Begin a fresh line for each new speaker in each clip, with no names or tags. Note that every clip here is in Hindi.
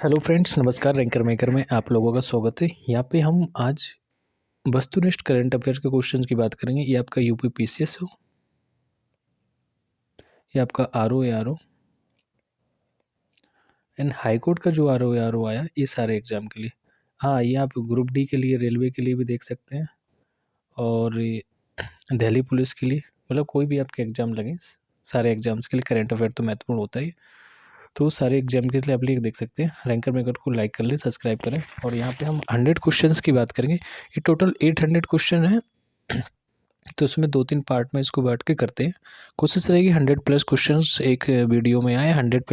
हेलो फ्रेंड्स, नमस्कार। रैंकर मेकर में आप लोगों का स्वागत है। यहाँ पे हम आज वस्तुनिष्ठ करंट अफेयर्स के क्वेश्चंस की बात करेंगे। ये आपका यूपी पीसीएस हो, ये आपका RO RO and high court का जो आरओ आया, ये सारे एग्जाम के लिए। हाँ, ये आप ग्रुप डी के लिए, रेलवे के लिए भी देख सकते हैं और ये दिल्ली पुलिस के लिए, मतलब कोई भी आपके एग्ज़ाम लगे, सारे एग्जाम्स के लिए करंट अफेयर तो महत्वपूर्ण होता है। तो सारे एग्जाम के लिए आप लिंक देख सकते हैं। रैंकर मेकर को लाइक कर लें, सब्सक्राइब करें। और यहाँ पे हम 100 क्वेश्चंस की बात करेंगे। ये टोटल 800 क्वेश्चन है, तो उसमें 2-3 पार्ट में इसको बांट के करते हैं। कोशिश रहेगी 100+ क्वेश्चंस एक वीडियो में आए। 100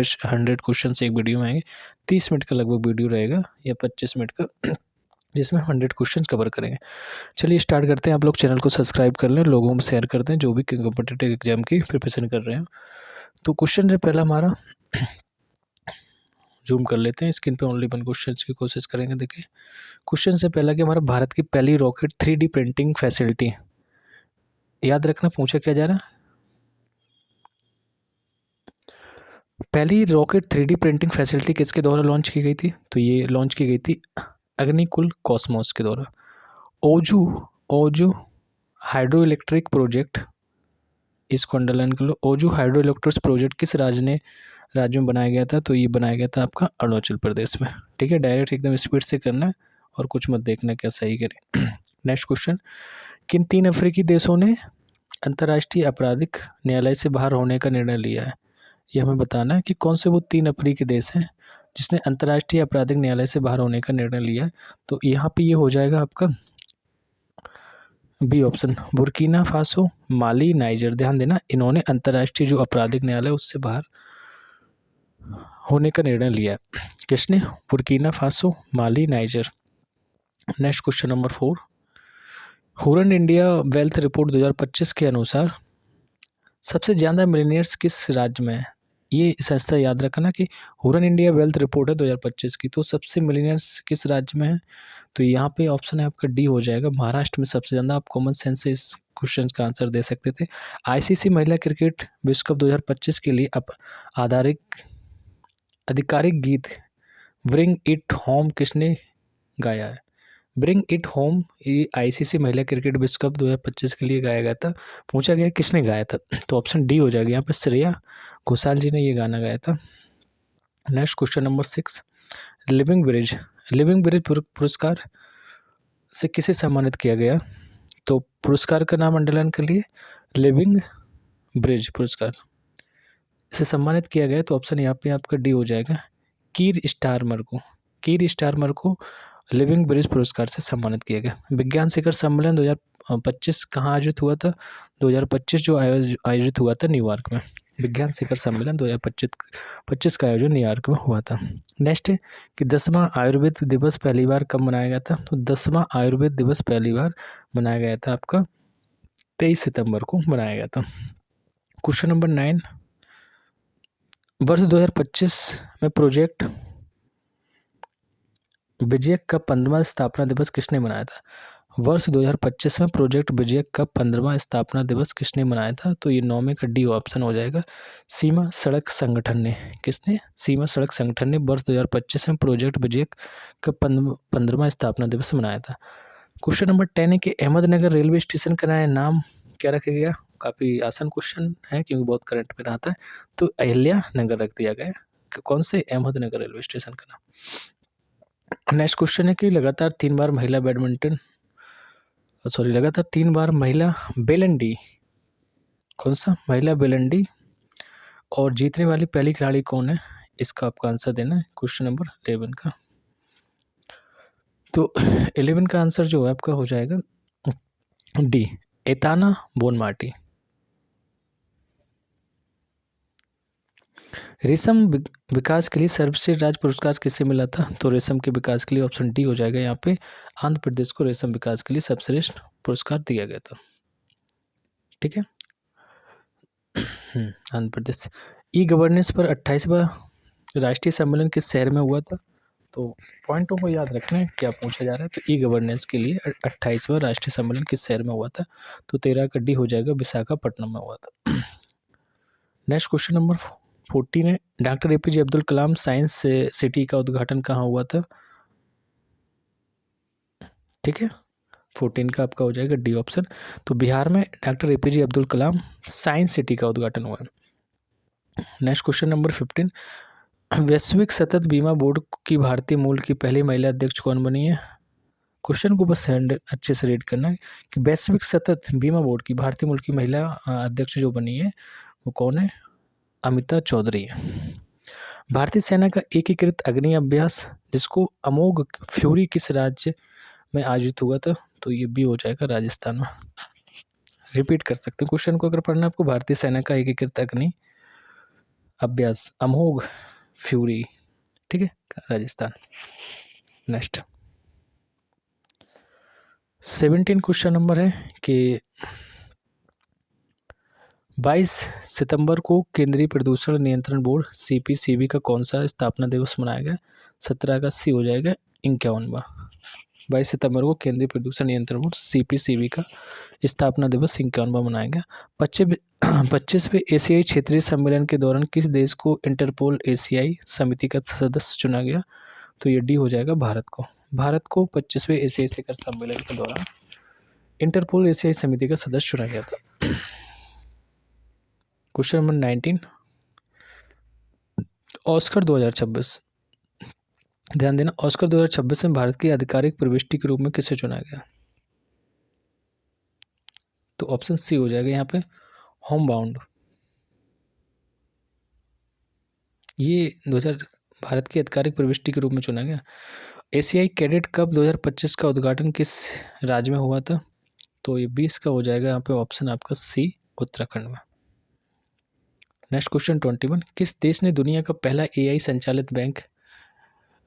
क्वेश्चंस एक वीडियो में आएंगे। 30 मिनट का लगभग वीडियो रहेगा या 25 मिनट का, जिसमें 100 क्वेश्चंस कवर करेंगे। चलिए स्टार्ट करते हैं। आप लोग चैनल को सब्सक्राइब कर लें, लोगों में शेयर करते हैं जो भी कॉम्पिटिटिव एग्जाम की प्रिपरेशन कर रहे हैं। तो क्वेश्चन है पहला हमारा, जूम कर लेते हैं। स्क्रीन पे ओनली 1 क्वेश्चन की कोशिश करेंगे। देखिए क्वेश्चन से पहला कि हमारा भारत की पहली रॉकेट 3D प्रिंटिंग फैसिलिटी, याद रखना पूछा क्या जा रहा है। पहली रॉकेट 3D प्रिंटिंग फैसिलिटी किसके द्वारा लॉन्च की गई थी? तो ये लॉन्च की गई थी अग्निकुल कॉस्मोस के द्वारा। ओजू ओजू हाइड्रो इलेक्ट्रिक प्रोजेक्ट, इसको अंडरलाइन कर लो। ओजू हाइड्रो इलेक्ट्रिक प्रोजेक्ट किस राज्य में बनाया गया था? तो ये बनाया गया था आपका अरुणाचल प्रदेश में। ठीक है, डायरेक्ट एकदम स्पीड से करना है और कुछ मत देखना क्या सही करें। नेक्स्ट क्वेश्चन, किन 3 अफ्रीकी देशों ने अंतर्राष्ट्रीय आपराधिक न्यायालय से बाहर होने का निर्णय लिया है? ये हमें बताना है कि कौन से वो 3 अफ्रीकी देश हैं जिसने अंतर्राष्ट्रीय आपराधिक न्यायालय से बाहर होने का निर्णय लिया है। तो यहाँ पे ये हो जाएगा आपका B option, Burkina Faso, Mali, niger. ध्यान देना, इन्होंने अंतर्राष्ट्रीय जो आपराधिक न्यायालय उससे बाहर होने का निर्णय लिया है। किसने? Burkina Faso, Mali, Niger. Next question number 4, Hurun India wealth report 2025 के अनुसार सबसे ज़्यादा मिलीनियर्स किस राज्य में है? ये संस्था याद रखना कि हुरन इंडिया वेल्थ रिपोर्ट है 2025 की, तो सबसे मिलीनियर्स किस राज्य में है? तो यहाँ पे ऑप्शन है आपका डी हो जाएगा, महाराष्ट्र में सबसे ज़्यादा। आप कॉमन सेंस से इस क्वेश्चन का आंसर दे सकते थे। आईसीसी महिला क्रिकेट विश्व कप 2025 के लिए आधिकारिक गीत ब्रिंग इट होम किसने गाया है? ब्रिंग इट होम ये आईसीसी महिला क्रिकेट विश्व कप 2025 के लिए गाया गया था। पूछा गया किसने गाया था, तो ऑप्शन डी हो जाएगा। यहाँ पे श्रेया घोषाल जी ने ये गाना गाया था। Next question number 6, living bridge पुरस्कार से किसे सम्मानित किया गया? तो पुरस्कार का नाम अंडरलाइन कर लिए, लिविंग ब्रिज पुरस्कार से सम्मानित किया गया। तो ऑप्शन यहाँ पे आपका डी हो जाएगा, कीर स्टारमर को लिविंग ब्रिज पुरस्कार से सम्मानित किया गया। विज्ञान शिखर सम्मेलन 2025 कहाँ आयोजित हुआ था? 2025 जो आयोजित हुआ था न्यूयॉर्क में। विज्ञान शिखर सम्मेलन 2025 का आयोजन न्यूयॉर्क में हुआ था। नेक्स्ट है कि 10वां आयुर्वेद दिवस पहली बार कब मनाया गया था? तो 10वां आयुर्वेद दिवस पहली बार मनाया गया था आपका 23 सितंबर को मनाया गया था। क्वेश्चन नंबर 9, वर्ष 2025 में प्रोजेक्ट विजय का 15वां स्थापना दिवस किसने मनाया था? वर्ष 2025 में प्रोजेक्ट विजय का 15वां स्थापना दिवस किसने मनाया था? तो ये 9 में का डी ऑप्शन हो जाएगा, सीमा सड़क संगठन ने। किसने? सीमा सड़क संगठन ने वर्ष 2025 में प्रोजेक्ट विजय का 15वां स्थापना दिवस मनाया था। क्वेश्चन नंबर 10 है कि अहमदनगर रेलवे स्टेशन का नया नाम क्या रखा गया? काफ़ी आसान क्वेश्चन है क्योंकि बहुत करंट में आता है। तो अहिल्या नगर रख दिया गया। कौन से? अहमदनगर रेलवे स्टेशन का नाम। नेक्स्ट क्वेश्चन है कि लगातार 3 बार महिला बेलंडी, कौन सा महिला बेलंडी और जीतने वाली पहली खिलाड़ी कौन है? इसका आपका आंसर देना है क्वेश्चन नंबर 11 का। तो 11 का आंसर जो है आपका हो जाएगा डी, एताना बोनमार्टी। रेशम विकास के लिए सर्वश्रेष्ठ राज्य पुरस्कार किसे मिला था? तो रेशम के विकास के लिए ऑप्शन डी हो जाएगा। यहाँ पे आंध्र प्रदेश को रेशम विकास के लिए सर्वश्रेष्ठ पुरस्कार दिया गया था। ठीक है, आंध्र प्रदेश। ई गवर्नेंस पर 28वां राष्ट्रीय सम्मेलन किस शहर में हुआ था? तो पॉइंटों को याद रखना है क्या पूछा जा रहा है। तो ई गवर्नेंस के लिए 28वां राष्ट्रीय सम्मेलन किस शहर में हुआ था? तो 13 का डी हो जाएगा, विशाखापट्टनम में हुआ था। नेक्स्ट क्वेश्चन नंबर 14 है doctor APJ Abdul Kalam science city का उद्घाटन कहाँ हुआ था? ठीक है, 14 का आपका हो जाएगा डी ऑप्शन। तो बिहार में doctor APJ Abdul Kalam science city का उद्घाटन हुआ है। नेक्स्ट क्वेश्चन नंबर 15, वैश्विक सतत बीमा बोर्ड की भारतीय मूल की पहली महिला अध्यक्ष कौन बनी है? क्वेश्चन को बस अच्छे से रीड करना है कि वैश्विक सतत बीमा बोर्ड की भारतीय मूल की महिला अध्यक्ष जो बनी है वो कौन है? अमिता चौधरी है। भारतीय सेना का एकीकृत अग्नि अभ्यास जिसको अमोघ फ्यूरी किस राज्य में आयोजित हुआ था? तो ये भी हो जाएगा राजस्थान में। रिपीट कर सकते हैं क्वेश्चन को अगर पढ़ना है आपको। भारतीय सेना का एकीकृत अग्नि अभ्यास अमोघ फ्यूरी, ठीक है, राजस्थान। नेक्स्ट 17 क्वेश्चन नंबर है कि 22 सितंबर को केंद्रीय प्रदूषण नियंत्रण बोर्ड CPCB का कौन सा स्थापना दिवस मनाया गया? 17 अगस्त सी हो जाएगा 51वां। 22 सितंबर को केंद्रीय प्रदूषण नियंत्रण बोर्ड CPCB का स्थापना दिवस 51वां मनाया गया। 25वें एशियाई क्षेत्रीय सम्मेलन के दौरान किस देश को इंटरपोल एशियाई समिति का सदस्य चुना गया? तो ये डी हो जाएगा भारत को। भारत को 25वें एशियाई शिखर सम्मेलन के दौरान इंटरपोल एशियाई समिति का सदस्य चुना गया था। क्वेश्चन नंबर 19, ऑस्कर 2026, ध्यान देना, ऑस्कर 2026 में भारत की आधिकारिक प्रविष्टि के रूप में किसे चुना गया? तो ऑप्शन सी हो जाएगा यहाँ पे होम बाउंड। ये 2000 भारत की आधिकारिक प्रविष्टि के रूप में चुना गया। एशियाई कैडेट कप 2025 का उद्घाटन किस राज्य में हुआ था? तो ये 20 का हो जाएगा यहाँ पे ऑप्शन आपका सी उत्तराखंड में। नेक्स्ट क्वेश्चन 21, किस देश ने दुनिया का पहला AI संचालित बैंक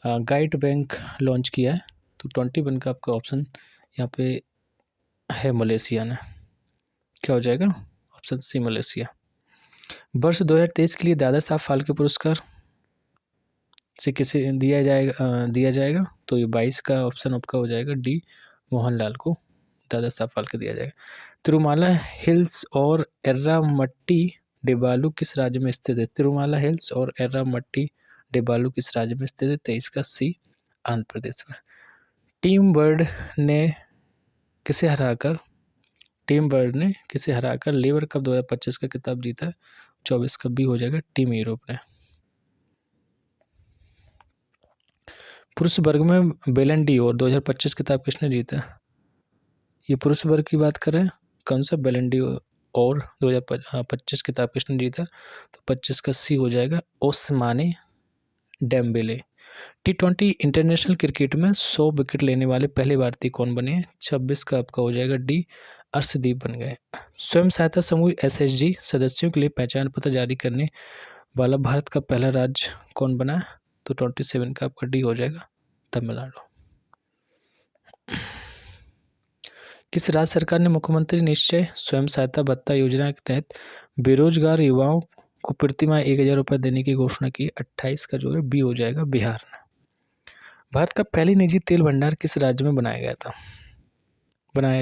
गाइड बैंक लॉन्च किया है? तो 21 का आपका ऑप्शन यहाँ पे है मलेशिया ने। क्या हो जाएगा? Option C Malaysia. वर्ष 2023 के लिए दादा साहब फाल्के पुरस्कार से किसे दिया जाएगा? तो ये 22 का ऑप्शन आपका हो जाएगा डी, मोहनलाल को दादा साहब फाल्के दिया जाएगा। तिरुमाला हिल्स और एर्रामट्टी डेबालू किस राज्य में स्थित है? तिरुमाला हिल्स और एर्रामट्टी डेबालू किस राज्य में स्थित है? 23 का सी, आंध्र प्रदेश में। टीम बर्ड ने किसे हराकर लेवर कप 2025 का खिताब जीता है? 24 का बी हो जाएगा टीम यूरोप ने। पुरुष वर्ग में बेलन डी और 2025 खिताब किसने जीता? ये पुरुष वर्ग की बात करें, कौन सा बेलन डी और 2025 खिताब किसने जीता? तो 25 का सी हो जाएगा ओस्माने डेम्बेले। T20 इंटरनेशनल क्रिकेट में 100 विकेट लेने वाले पहले भारतीय कौन बने हैं? 26 का आपका हो जाएगा डी, अर्शदीप बन गए। स्वयं सहायता समूह SHG सदस्यों के लिए पहचान पत्र जारी करने वाला भारत का पहला राज्य कौन बना है? तो 27 का आपका डी हो जाएगा तमिलनाडु। किस राज्य सरकार ने मुख्यमंत्री निश्चय स्वयं सहायता भत्ता योजना के तहत बेरोजगार युवाओं को प्रतिमाह 1000 रुपये देने की घोषणा की? 28 का जो है बी हो जाएगा बिहार ने। भारत का पहली निजी तेल भंडार किस राज्य में बनाया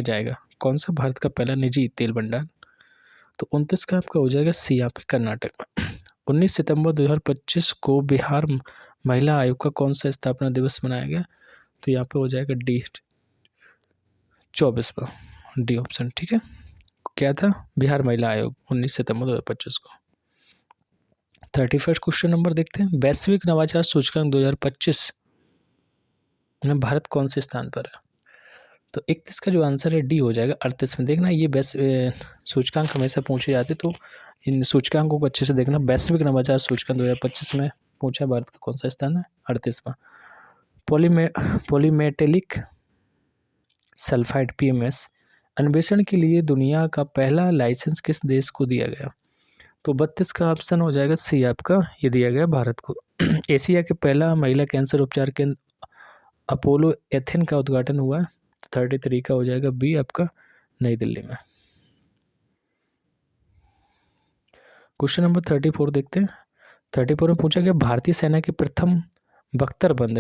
जाएगा? कौन सा भारत का पहला निजी तेल भंडार? तो 29 का आपका हो जाएगा सी, यहाँ पे कर्नाटक में। 19 सितंबर 2025 को बिहार महिला आयोग का कौन सा स्थापना दिवस मनाया गया? तो यहाँ पे हो जाएगा डी, 24 पर डी ऑप्शन, ठीक है। क्या था? बिहार महिला आयोग 19 सितंबर 2025 को। 31 क्वेश्चन नंबर देखते हैं, वैश्विक नवाचार सूचकांक 2025 में भारत कौन से स्थान पर है? तो 31 का जो आंसर है डी हो जाएगा 38 में। देखना ये सूचकांक हमेशा पूछे जाते, तो इन सूचकांकों को अच्छे से देखना। वैश्विक नवाचार सूचकांक 2025 में पूछा भारत का कौन सा स्थान है? 38वां। पॉलीमेटेलिक सल्फाइड PMS अन्वेषण के लिए दुनिया का पहला लाइसेंस किस देश को दिया गया? तो 32 का ऑप्शन हो जाएगा सी आपका, ये दिया गया भारत को। एशिया के पहला महिला कैंसर उपचार केंद्र अपोलो एथेन का उद्घाटन हुआ। 33 का हो जाएगा बी आपका, नई दिल्ली में। क्वेश्चन नंबर 34 देखते हैं। 34 में पूछा गया भारतीय सेना के प्रथम बख्तरबंद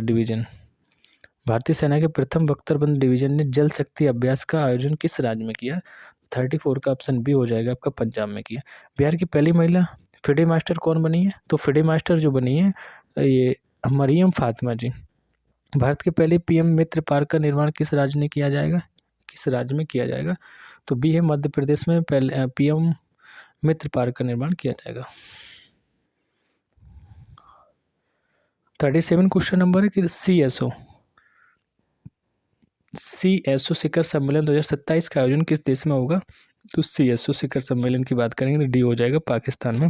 डिवीजन ने जल शक्ति अभ्यास का आयोजन किस राज्य में किया? 34 का ऑप्शन बी हो जाएगा आपका, पंजाब में किया। बिहार की पहली महिला फिडे मास्टर कौन बनी है? तो फिडे मास्टर जो बनी है ये मरियम फातिमा जी। भारत के पहले पीएम मित्र पार्क का निर्माण किस राज्य में किया जाएगा? किस राज्य में किया जाएगा? तो बी है मध्य प्रदेश में पहले पीएम मित्र पार्क का निर्माण किया जाएगा। 37 क्वेश्चन नंबर है कि सीएसओ शिखर सम्मेलन 2027 का आयोजन किस देश में होगा? तो सीएसओ शिखर सम्मेलन की बात करेंगे तो डी हो जाएगा पाकिस्तान में।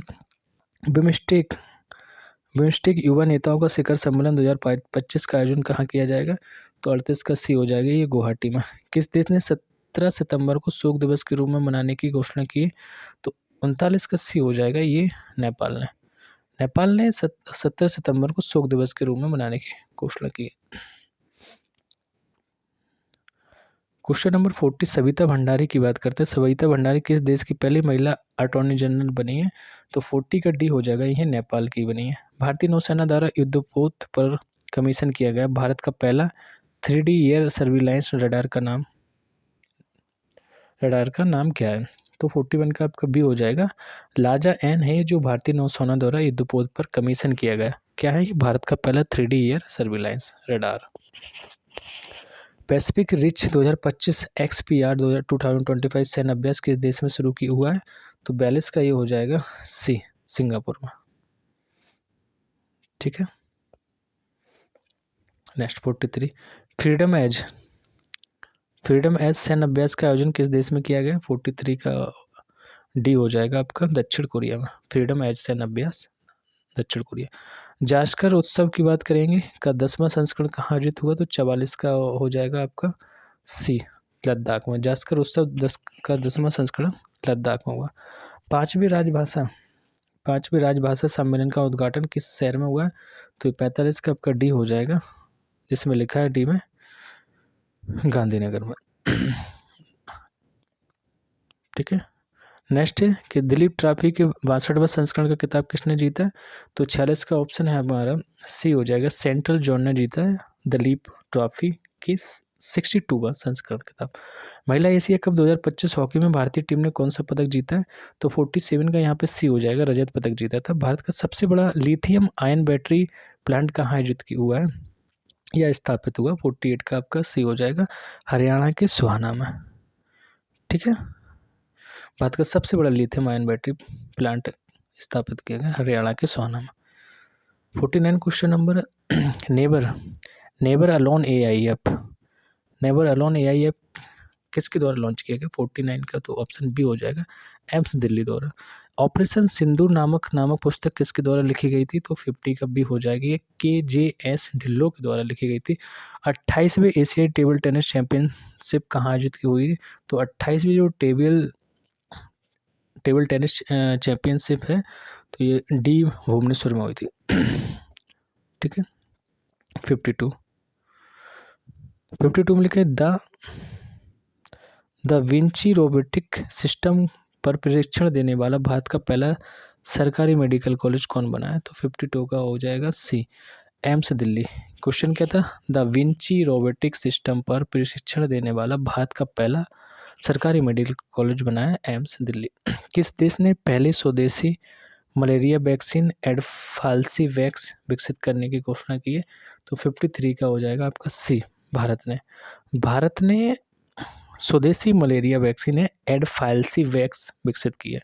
बिम्स्टेक युवा नेताओं का शिखर सम्मेलन 2025 का आयोजन कहाँ किया जाएगा? तो 38 का सी हो जाएगा ये गुवाहाटी में। किस देश ने 17 सितंबर को शोक दिवस के रूप में मनाने की घोषणा की? तो 39 का सी हो जाएगा ये नेपाल ने 17 सितंबर को शोक दिवस के रूप में मनाने की घोषणा की। क्वेश्चन नंबर 40 सविता भंडारी की बात करते हैं। सविता भंडारी किस देश की पहली महिला अटॉर्नी जनरल बनी है? तो 40 का डी हो जाएगा, यह नेपाल की बनी है। भारतीय नौसेना द्वारा युद्धपोत पर कमीशन किया गया भारत का पहला 3D एयर सर्विलांस रडार का नाम क्या है? तो 41 का आपका बी हो जाएगा लाजा एन है, जो भारतीय नौसेना द्वारा युद्धपोत पर कमीशन किया गया। क्या है ये? भारत का पहला 3D air surveillance radar. Pacific rich 2025 XPR 2025 सैन्य अभ्यास किस देश में शुरू हुआ है? तो 42 का ये हो जाएगा सी, सिंगापुर में। ठीक है। नेक्स्ट 43 फ्रीडम एज सैन्य अभ्यास का आयोजन किस देश में किया गया? 43 का डी हो जाएगा आपका दक्षिण कोरिया में। फ्रीडम एज सैन्य अभ्यास दक्षिण कोरिया। जास्कर उत्सव की बात करेंगे का 10वां संस्करण कहाँ आयोजित हुआ? तो 44 का हो जाएगा आपका सी, लद्दाख में। जास्कर उत्सव 10वां संस्करण लद्दाख में हुआ। पांचवी राजभाषा सम्मेलन का उद्घाटन किस शहर में हुआ? तो 45 का आपका डी हो जाएगा, जिसमें लिखा है डी में गांधीनगर में। ठीक है। नेक्स्ट है कि दिलीप ट्रॉफी के 62वां संस्करण का खिताब किसने जीता है? तो 46 का ऑप्शन है हमारा सी हो जाएगा, सेंट्रल जोन ने जीता है दिलीप ट्रॉफी की 62वां संस्करण खिताब। महिला एशिया कप 2025 हॉकी में भारतीय टीम ने कौन सा पदक जीता है? तो 47 का यहाँ पे सी हो जाएगा, रजत पदक जीता था। भारत का सबसे बड़ा लिथियम आयन बैटरी प्लांट कहाँ आयोजित हुआ है या स्थापित हुआ? 48 का आपका सी हो जाएगा, हरियाणा के सोहाना में। ठीक है। भारत का सबसे बड़ा लिथियम आयन बैटरी प्लांट स्थापित किया गया हरियाणा के सोहाना में। 49 question number neighbour alone AIF किसके द्वारा लॉन्च किया गया? 49 का तो ऑप्शन बी हो जाएगा, एम्स दिल्ली द्वारा। ऑपरेशन सिंदूर नामक पुस्तक किसके द्वारा लिखी गई थी? तो 50 का बी हो जाएगी, ये KJS ढिल्लो के द्वारा लिखी गई थी। 28वें एशियाई टेबल टेनिस चैंपियनशिप कहाँ आयोजित की हुई? तो 28वीं जो टेबल टेनिस चैंपियनशिप है तो ये डी भुवनेश्वर में हुई थी। ठीक है। 52 में लिखे द विंची रोबोटिक सिस्टम पर परीक्षण देने वाला भारत का पहला सरकारी मेडिकल कॉलेज कौन बना है? तो 52 का हो जाएगा सी, एम्स दिल्ली। क्वेश्चन क्या था? द विंची रोबोटिक सिस्टम पर प्रशिक्षण देने वाला भारत का पहला सरकारी मेडिकल कॉलेज बना है एम्स दिल्ली। किस देश ने पहले स्वदेशी मलेरिया वैक्सीन एडफाल्सीवैक्स विकसित करने की घोषणा की है? तो 53 का हो जाएगा आपका सी, भारत ने स्वदेशी मलेरिया वैक्सीन है एडफाल्सीवैक्स विकसित की है।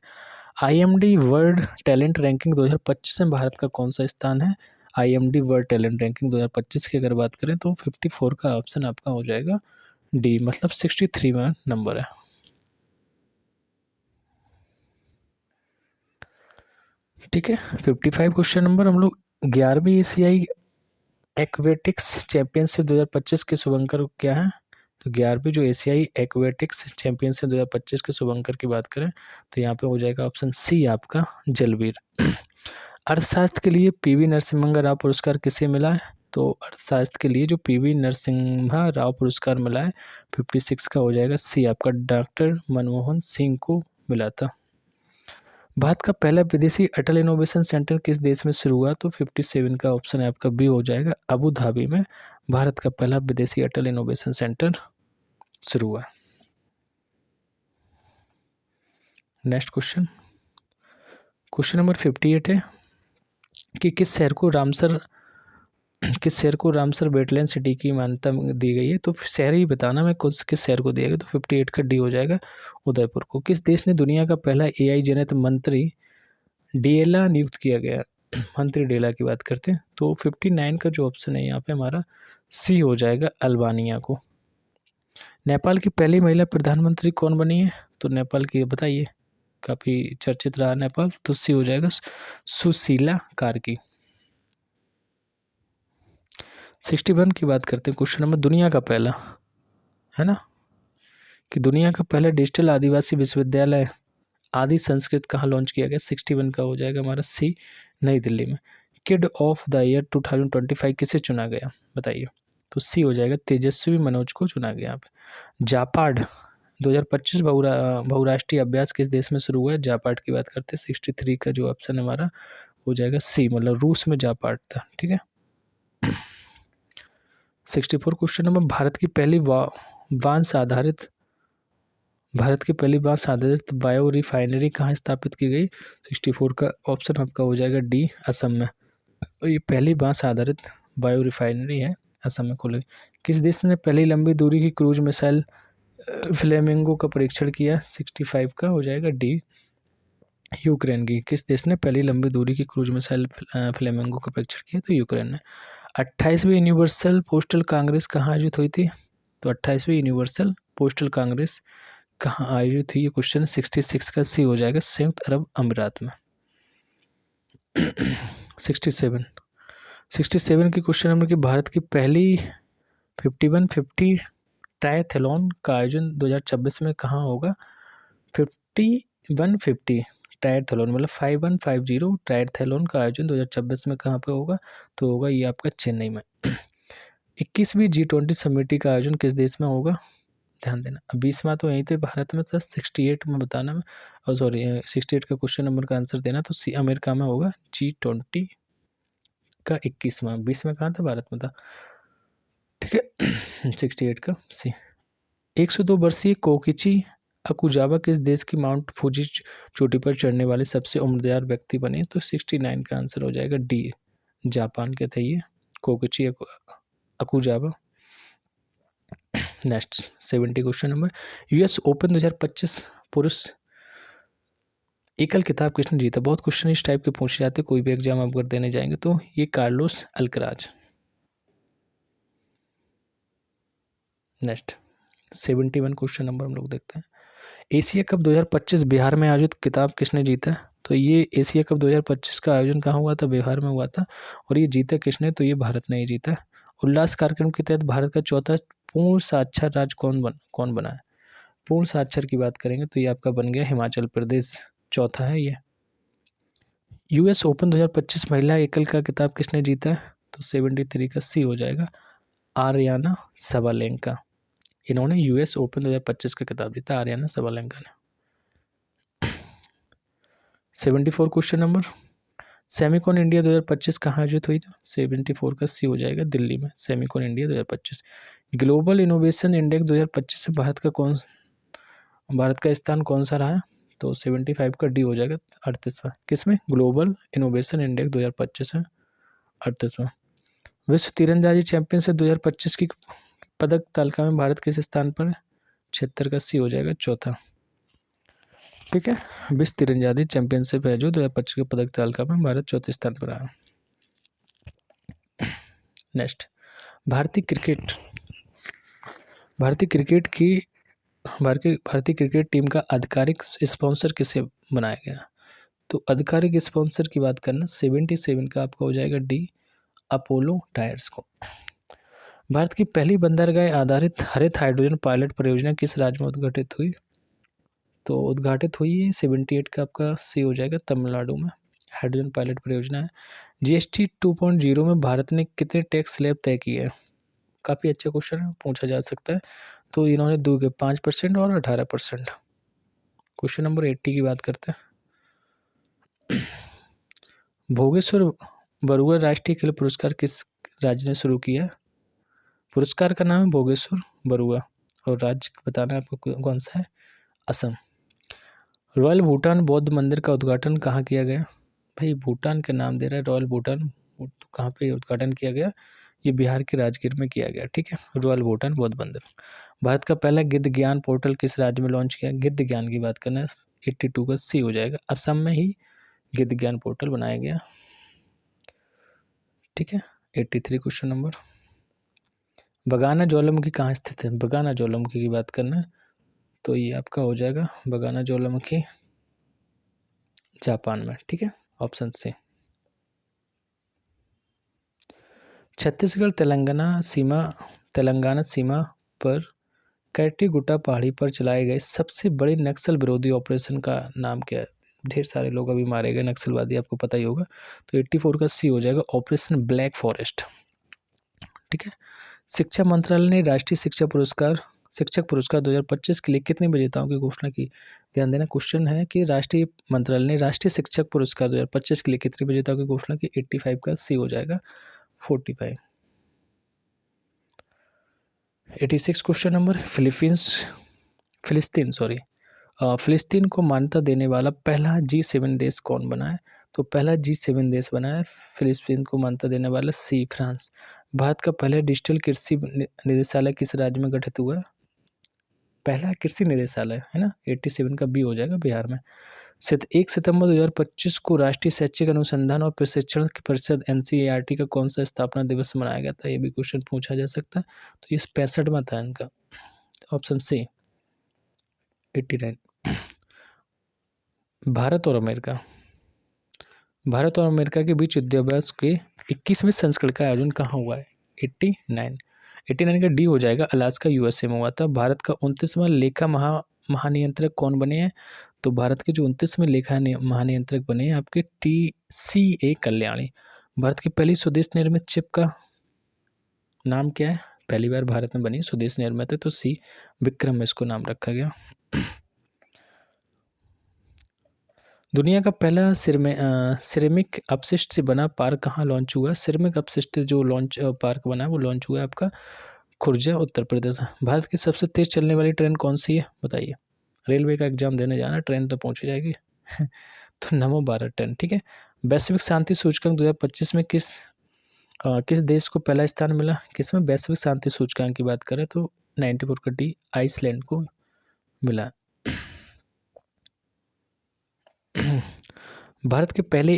IMD वर्ल्ड टैलेंट रैंकिंग 2025 में भारत का कौन सा स्थान है? IMD वर्ल्ड टैलेंट रैंकिंग 2025 की अगर बात करें तो 54 का ऑप्शन आपका हो जाएगा डी, मतलब 63वां नंबर है। ठीक है। 55 क्वेश्चन नंबर हम लोग 11वीं एशियाई एक्वेटिक्स चैंपियनशिप 2025 के शुभंकर क्या है? तो 11वीं जो एशियाई एक्वेटिक्स चैंपियनशिप 2025 के शुभंकर की बात करें तो यहाँ पे हो जाएगा ऑप्शन सी आपका जलवीर। अर्थशास्त्र के लिए PV नरसिम्हा राव पुरस्कार किसे मिला है? तो अर्थशास्त्र के लिए जो PV नरसिम्हा राव पुरस्कार मिला है 56 का हो जाएगा सी आपका, डॉक्टर मनमोहन सिंह को मिला था। भारत का पहला विदेशी अटल इनोवेशन सेंटर किस देश में शुरू हुआ? तो 57 का ऑप्शन है आपका बी हो जाएगा, अबू धाबी में भारत का पहला विदेशी अटल इनोवेशन सेंटर शुरू हुआ। नेक्स्ट क्वेश्चन नंबर 58 है कि किस शहर को रामसर वेटलैंड सिटी की मान्यता दी गई है। तो शहर ही बताना मैं किस शहर को दिया गया। तो 58 का डी हो जाएगा उदयपुर को। किस देश ने दुनिया का पहला AI जनित मंत्री डेला नियुक्त किया गया। मंत्री डेला की बात करते हैं तो 59 का जो ऑप्शन है यहाँ पे हमारा सी हो जाएगा अल्बानिया को। नेपाल की पहली महिला प्रधानमंत्री कौन बनी है। तो नेपाल की बताइए, काफ़ी चर्चित रहा नेपाल। तो सी हो जाएगा सुशीला कार्की। 61 की बात करते हैं क्वेश्चन नंबर, दुनिया का पहला है ना कि दुनिया का पहला डिजिटल आदिवासी विश्वविद्यालय आदि संस्कृत कहाँ लॉन्च किया गया। 61 का हो जाएगा हमारा सी नई दिल्ली में। किड ऑफ द ईयर 2025 किसे चुना गया बताइए। तो सी हो जाएगा तेजस्वी मनोज को चुना गया यहाँ पे। जापाड 2025 बहुराष्ट्रीय अभ्यास किस देश में शुरू हुआ है। जापाड की बात करते हैं 63 का जो ऑप्शन हमारा हो जाएगा सी, मतलब रूस में जापाड था। ठीक है। 64 क्वेश्चन नंबर, भारत की पहली बांस आधारित बायो रिफाइनरी कहाँ स्थापित की गई। 64 का ऑप्शन आपका हो जाएगा डी, असम में। तो ये पहली बांस आधारित बायो रिफाइनरी है, असम में खुली। किस देश ने पहली लंबी दूरी की क्रूज मिसाइल फ्लेमिंगो का परीक्षण किया। 65 का हो जाएगा डी, यूक्रेन की। किस देश ने पहली लंबी दूरी की क्रूज मिसाइल फ्लेमिंगो का परीक्षण किया। तो यूक्रेन ने। 28वीं यूनिवर्सल पोस्टल कांग्रेस कहाँ आयोजित हुई थी। तो 28वीं यूनिवर्सल पोस्टल कांग्रेस कहाँ आयोजित हुई। ये क्वेश्चन 66 का सी हो जाएगा संयुक्त अरब अमीरात में। 67 की क्वेश्चन नंबर की भारत की पहली 5150 ट्रायथलॉन का आयोजन 2026 में कहाँ होगा। 5150 ट्रायथलॉन मतलब 5150 ट्रायथलॉन का आयोजन 2026 में कहाँ पे होगा। तो होगा ये आपका चेन्नई में। 21वीं G20 समिति का आयोजन किस देश में होगा। ध्यान देना, 20वां तो यहीं थे भारत में था। 68 में बताना में, और सॉरी 68 का क्वेश्चन नंबर का आंसर देना। तो सी अमेरिका में होगा G20 का 21वां। 20वां कहाँ था, भारत में था। ठीक है। 68 का सी। 102 वर्षीय कोकिची अकुजावा किस देश की माउंट फूजी चोटी पर चढ़ने वाले सबसे उम्रदार व्यक्ति बने। तो 69 का आंसर हो जाएगा डी, जापान के थे ये Kokichi अकुजावा। Next 70 question number, US open 2025 पुरुष एकल खिताब किसने जीता। बहुत क्वेश्चन इस टाइप के पूछे जाते, कोई भी एग्जाम आप अगर देने जाएंगे तो ये Carlos Alcaraz. Next 71 question number हम लोग देखते हैं, एशिया कप 2025 बिहार में आयोजित खिताब किसने जीता। तो ये एशिया कप 2025 का आयोजन कहाँ हुआ था, बिहार में हुआ था। और ये जीता किसने, तो ये भारत ने ही जीता। उल्लास कार्यक्रम के तहत भारत का चौथा पूर्ण साक्षर राज्य कौन बना है। पूर्ण साक्षर की बात करेंगे तो ये आपका बन गया हिमाचल प्रदेश, चौथा है ये। US ओपन 2025 महिला एकल का खिताब किसने जीता है। तो 73 का सी हो जाएगा आर्याना सबालेंका। इन्होंने US ओपन 2025 का खिताब जीता, आर्याना सबालेंका ने। 74 क्वेश्चन नंबर, सेमिकॉन इंडिया 2025 कहाँ आयोजित हुई थी। 74 का सी हो जाएगा दिल्ली में, Semicon India 2025। Global innovation index 2025 से भारत का स्थान कौन सा रहा है। तो 75 का डी हो जाएगा 38वां। किसमें, ग्लोबल इनोवेशन इंडेक्स 2025 है 38वां। विश्व तीरंदाजी चैंपियनशिप 2025 की पदक तालिका में भारत किस स्थान पर है। 76 का सी हो जाएगा चौथा। ठीक है, विश्व तीरंदाजी चैंपियनशिप है जो 2025 के पदक तालिका में भारत चौथे स्थान पर आया। नेक्स्ट, भारतीय क्रिकेट टीम का आधिकारिक स्पॉन्सर किसे बनाया गया। तो आधिकारिक स्पॉन्सर की बात करना 77 का आपका हो जाएगा डी, अपोलो टायर्स को। भारत की पहली बंदरगाह आधारित हरित हाइड्रोजन पायलट परियोजना किस राज्य में उद्घाटित हुई। तो उद्घाटित हुई है 78 का आपका सी हो जाएगा तमिलनाडु में, हाइड्रोजन पायलट परियोजना है। GST 2.0 में भारत ने कितने टैक्स स्लैब तय किए हैं। काफ़ी अच्छा क्वेश्चन है, पूछा जा सकता है। तो इन्होंने 5% और 18%। क्वेश्चन नंबर 80 की बात करते हैं, भोगेश्वर बरुआ राष्ट्रीय खेल पुरस्कार किस राज्य ने शुरू किया। पुरस्कार का नाम है भोगेश्वर बरुआ और राज्य बताना है आपको कौन सा है, असम। रॉयल भूटान बौद्ध मंदिर का उद्घाटन कहाँ किया गया? भाई भूटान का नाम दे रहा है रॉयल भूटान, तो कहाँ पे उद्घाटन किया गया? ये बिहार के राजगीर में किया गया। ठीक है, रॉयल भूटान बौद्ध मंदिर। भारत का पहला गिद्ध ज्ञान पोर्टल किस राज्य में लॉन्च किया? गिद्ध ज्ञान की बात करना है, 82 का सी हो जाएगा। असम में ही गिद्ध ज्ञान पोर्टल बनाया गया। ठीक है, 83 क्वेश्चन नंबर। बगाना ज्वालामुखी कहाँ स्थित है? बगाना ज्वालामुखी की बात करना है तो ये आपका हो जाएगा बगाना ज्वालामुखी जापान में। ठीक है, ऑप्शन सी। छत्तीसगढ़ तेलंगाना सीमा पर कैटीगुट्टा पहाड़ी पर चलाए गए सबसे बड़े नक्सल विरोधी ऑपरेशन का नाम क्या है? ढेर सारे लोग अभी मारे गए नक्सलवादी, आपको पता ही होगा। तो 84 का सी हो जाएगा, ऑपरेशन ब्लैक फॉरेस्ट। ठीक है, शिक्षा मंत्रालय ने राष्ट्रीय शिक्षक पुरस्कार 2025 के लिए कितने विजेताओं की घोषणा की? ध्यान देना, क्वेश्चन है कि राष्ट्रीय मंत्रालय ने राष्ट्रीय शिक्षक पुरस्कार 2025 के लिए कितने विजेताओं की घोषणा की? 85 का सी हो जाएगा, 45। 86 क्वेश्चन नंबर। फिलिस्तीन को मान्यता देने वाला पहला G7 देश कौन बना है? तो पहला G7 देश बना है फिलिस्तीन को मान्यता देने वाला सी, फ्रांस। भारत का पहला डिजिटल कृषि निदेशालय किस राज्य में गठित हुआ? पहला कृषि निदेशालय है ना, 87 का बी हो जाएगा, बिहार में। 1 सितंबर 2025 को राष्ट्रीय शैक्षिक अनुसंधान और प्रशिक्षण परिषद NCERT का कौन सा स्थापना दिवस मनाया गया था? ये भी क्वेश्चन पूछा जा सकता है। तो ये 65वां था इनका, ऑप्शन सी 89। भारत और अमेरिका के बीच युद्धाभ्यास के 21वें संस्करण का आयोजन कहाँ हुआ है? 89 का डी हो जाएगा, अलास्का USA में हुआ था। भारत का 29वां लेखा महानियंत्रक कौन बने हैं? तो भारत के जो 29वें लेखा महानियंत्रक बने हैं आपके TCA कल्याणी। भारत की पहली स्वदेश निर्मित चिप का नाम क्या है? पहली बार भारत में बनी स्वदेश निर्मित है तो सी विक्रम में इसको नाम रखा गया। दुनिया का पहला सिरेमिक अपशिष्ट से बना पार्क कहाँ लॉन्च हुआ? सिरेमिक अपशिष्ट जो पार्क बना है वो लॉन्च हुआ है आपका खुर्जा, उत्तर प्रदेश। भारत की सबसे तेज चलने वाली ट्रेन कौन सी है बताइए? रेलवे का एग्जाम देने जाना, ट्रेन तो पहुंच जाएगी। तो नमो भारत ट्रेन। ठीक है, वैश्विक शांति सूचकांक 2025 में किस देश को पहला स्थान मिला? किसमें वैश्विक शांति सूचकांक की बात करें तो 94 का डी, आइसलैंड को मिला। भारत के पहले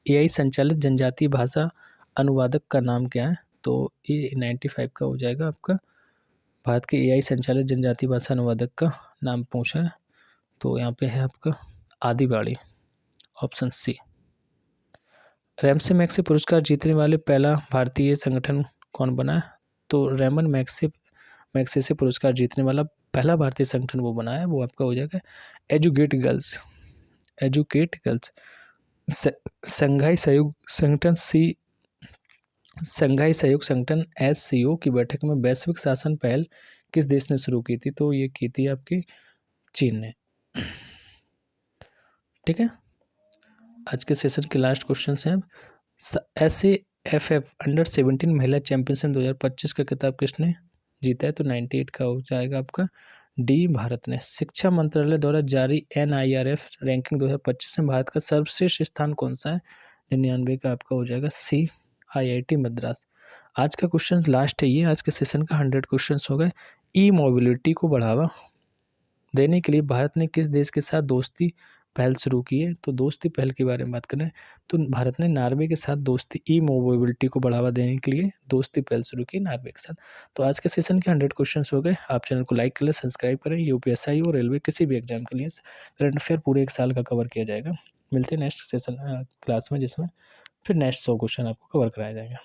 AI संचालित जनजातीय भाषा अनुवादक का नाम क्या है? तो ये 95 का हो जाएगा आपका। भारत के AI संचालित जनजातीय भाषा अनुवादक का नाम पूछा है तो यहाँ पे है आपका आदिवाड़ी, ऑप्शन सी। रैमसे मैग्सेसे पुरस्कार जीतने वाले पहला भारतीय संगठन कौन बना है? तो रेमन मैग्सेसे पुरस्कार जीतने वाला पहला भारतीय संगठन वो बना है, वो आपका हो जाएगा एजुकेट गर्ल्स। संघाई सहयोग संगठन SCO की बैठक में वैश्विक शासन पहल किस देश ने शुरू की थी? तो ये की थी आपकी चीन ने। ठीक है, आज के सेशन के लास्ट क्वेश्चन हैं। SAFF अंडर-17 महिला चैंपियनशिप 2025 का खिताब किसने जीता है? तो 98 का हो जाएगा आपका डी, भारत ने। शिक्षा मंत्रालय द्वारा जारी NIRF रैंकिंग 2025 में भारत का सर्वश्रेष्ठ स्थान कौन सा है? 99 का आपका हो जाएगा सी, IIT मद्रास। आज का क्वेश्चन लास्ट है ये, आज के सेशन का 100 क्वेश्चन हो गए। मोबिलिटी को बढ़ावा देने के लिए भारत ने किस देश के साथ दोस्ती पहल शुरू की है? तो दोस्ती पहल के बारे में बात करें तो भारत ने नॉर्वे के साथ दोस्ती मोबिलिटी को बढ़ावा देने के लिए दोस्ती पहल शुरू की नॉर्वे के साथ। तो आज के सेशन के 100 क्वेश्चन हो गए। आप चैनल को लाइक कर लें, सब्सक्राइब करें। UPSI और रेलवे किसी भी एग्जाम के लिए करंट अफेयर पूरे 1 साल का कवर किया जाएगा। मिलते हैं नेक्स्ट सेशन क्लास में, जिसमें फिर नेक्स्ट 100 क्वेश्चन आपको कवर कराया जाएगा।